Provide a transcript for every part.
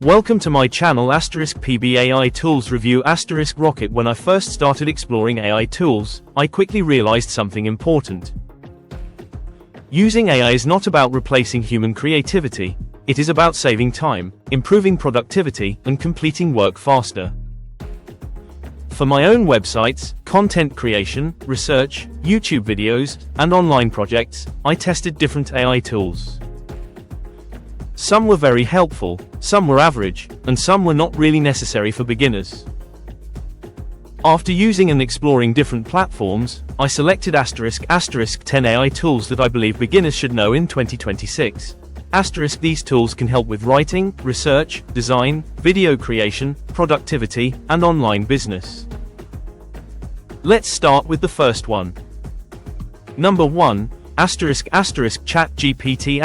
Welcome to my channel *PB AI Tools Review *Rocket. When I first started exploring AI tools, I quickly realized something important. Using AI is not about replacing human creativity, it is about saving time, improving productivity, and completing work faster. For my own websites, content creation, research, YouTube videos, and online projects, I tested different AI tools. Some were very helpful, some were average, and some were not really necessary for beginners. After using and exploring different platforms, I selected *10 AI tools that I believe beginners should know in 2026. These tools can help with writing, research, design, video creation, productivity, and online business. Let's start with the first one. Number 1. ChatGPT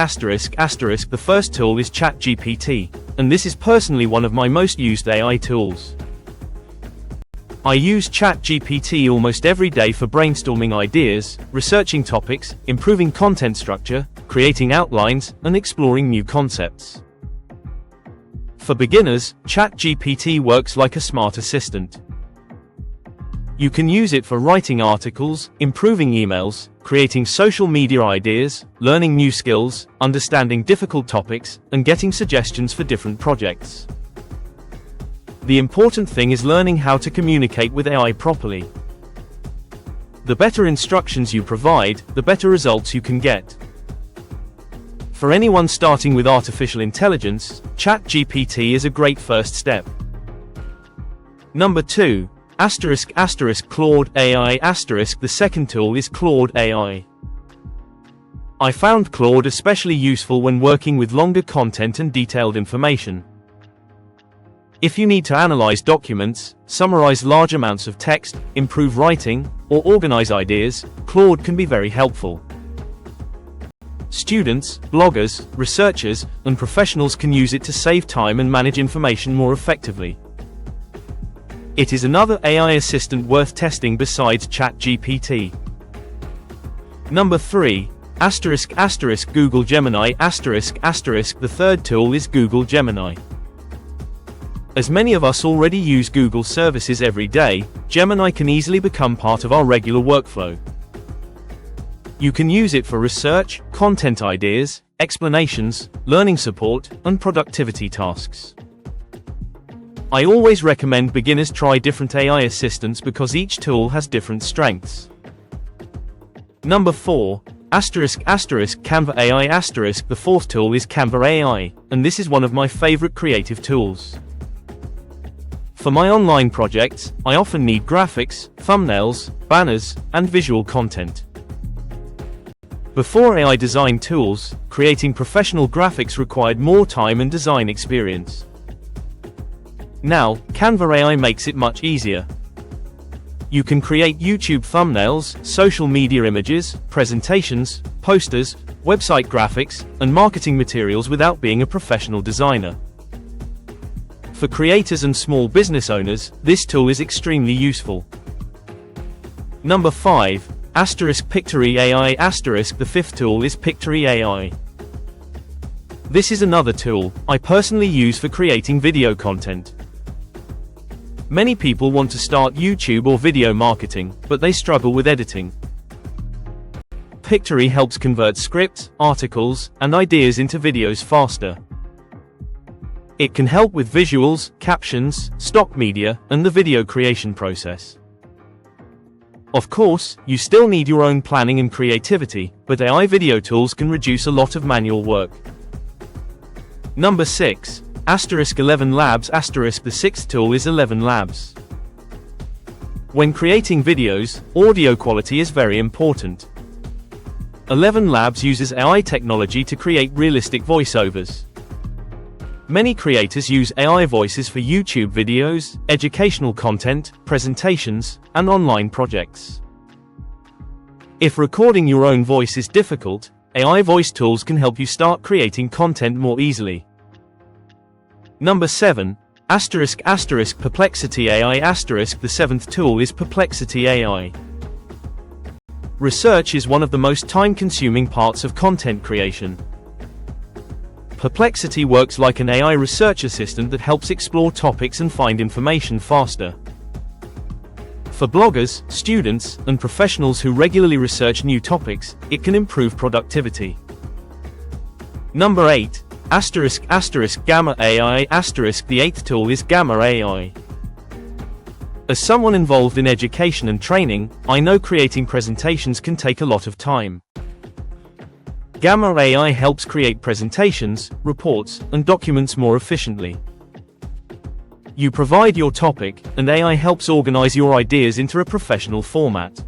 *. The first tool is ChatGPT, and this is personally one of my most used AI tools. I use ChatGPT almost every day for brainstorming ideas, researching topics, improving content structure, creating outlines, and exploring new concepts. For beginners, ChatGPT works like a smart assistant. You can use it for writing articles, improving emails, creating social media ideas, learning new skills, understanding difficult topics, and getting suggestions for different projects. The important thing is learning how to communicate with AI properly. The better instructions you provide, the better results you can get. For anyone starting with artificial intelligence, ChatGPT is a great first step. Number 2. Claude AI *. The second tool is Claude AI. I found Claude especially useful when working with longer content and detailed information. If you need to analyze documents, summarize large amounts of text, improve writing, or organize ideas, Claude can be very helpful. Students, bloggers, researchers, and professionals can use it to save time and manage information more effectively. It is another AI assistant worth testing besides ChatGPT. Number 3. Google Gemini *. The third tool is Google Gemini. As many of us already use Google services every day, Gemini can easily become part of our regular workflow. You can use it for research, content ideas, explanations, learning support, and productivity tasks. I always recommend beginners try different AI assistants because each tool has different strengths. Number 4. Canva AI *. The fourth tool is Canva AI, and this is one of my favorite creative tools. For my online projects, I often need graphics, thumbnails, banners, and visual content. Before AI design tools, creating professional graphics required more time and design experience. Now, Canva AI makes it much easier. You can create YouTube thumbnails, social media images, presentations, posters, website graphics, and marketing materials without being a professional designer. For creators and small business owners, this tool is extremely useful. Number 5. Pictory AI *. The fifth tool is Pictory AI. This is another tool I personally use for creating video content. Many people want to start YouTube or video marketing, but they struggle with editing. Pictory helps convert scripts, articles, and ideas into videos faster. It can help with visuals, captions, stock media, and the video creation process. Of course, you still need your own planning and creativity, but AI video tools can reduce a lot of manual work. Number 6. ElevenLabs *. The sixth tool is ElevenLabs. When creating videos, audio quality is very important. ElevenLabs uses AI technology to create realistic voiceovers. Many creators use AI voices for YouTube videos, educational content, presentations, and online projects. If recording your own voice is difficult, AI voice tools can help you start creating content more easily. Number 7. Perplexity AI *. The seventh tool is Perplexity AI. Research is one of the most time-consuming parts of content creation. Perplexity works like an AI research assistant that helps explore topics and find information faster. For bloggers, students, and professionals who regularly research new topics, it can improve productivity. Number 8. Gamma AI. The eighth tool is Gamma AI. As someone involved in education and training, I know creating presentations can take a lot of time. Gamma AI helps create presentations, reports, and documents more efficiently. You provide your topic, and AI helps organize your ideas into a professional format.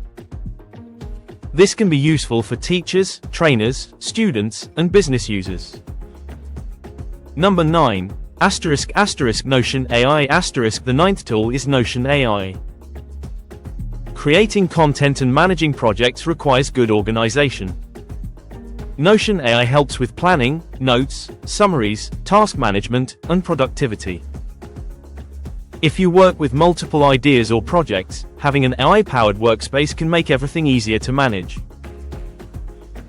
This can be useful for teachers, trainers, students, and business users. Number 9. Notion AI. The ninth tool is Notion AI. Creating content and managing projects requires good organization. Notion AI helps with planning, notes, summaries, task management, and productivity. If you work with multiple ideas or projects, having an AI-powered workspace can make everything easier to manage.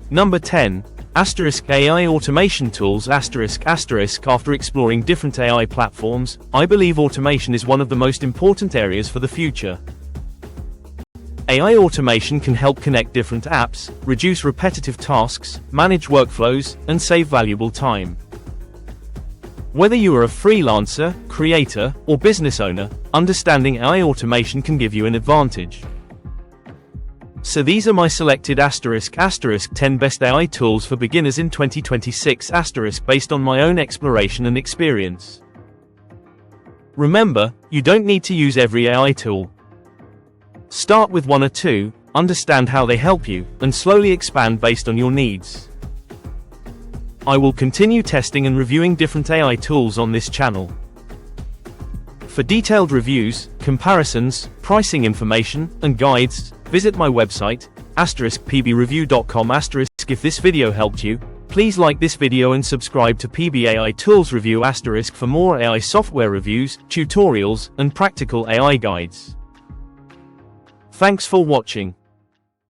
Number 10. AI automation tools. After exploring different AI platforms, I believe automation is one of the most important areas for the future. AI automation can help connect different apps, reduce repetitive tasks, manage workflows, and save valuable time. Whether you are a freelancer, creator, or business owner, understanding AI automation can give you an advantage. So these are my selected * 10 best AI tools for beginners in 2026 * based on my own exploration and experience. Remember, you don't need to use every AI tool. Start with 1 or 2, understand how they help you, and slowly expand based on your needs. I will continue testing and reviewing different AI tools on this channel. For detailed reviews, comparisons, pricing information, and guides, visit my website, *pbreview.com*. If this video helped you, please like this video and subscribe to PB AI Tools Review * for more AI software reviews, tutorials, and practical AI guides. Thanks for watching.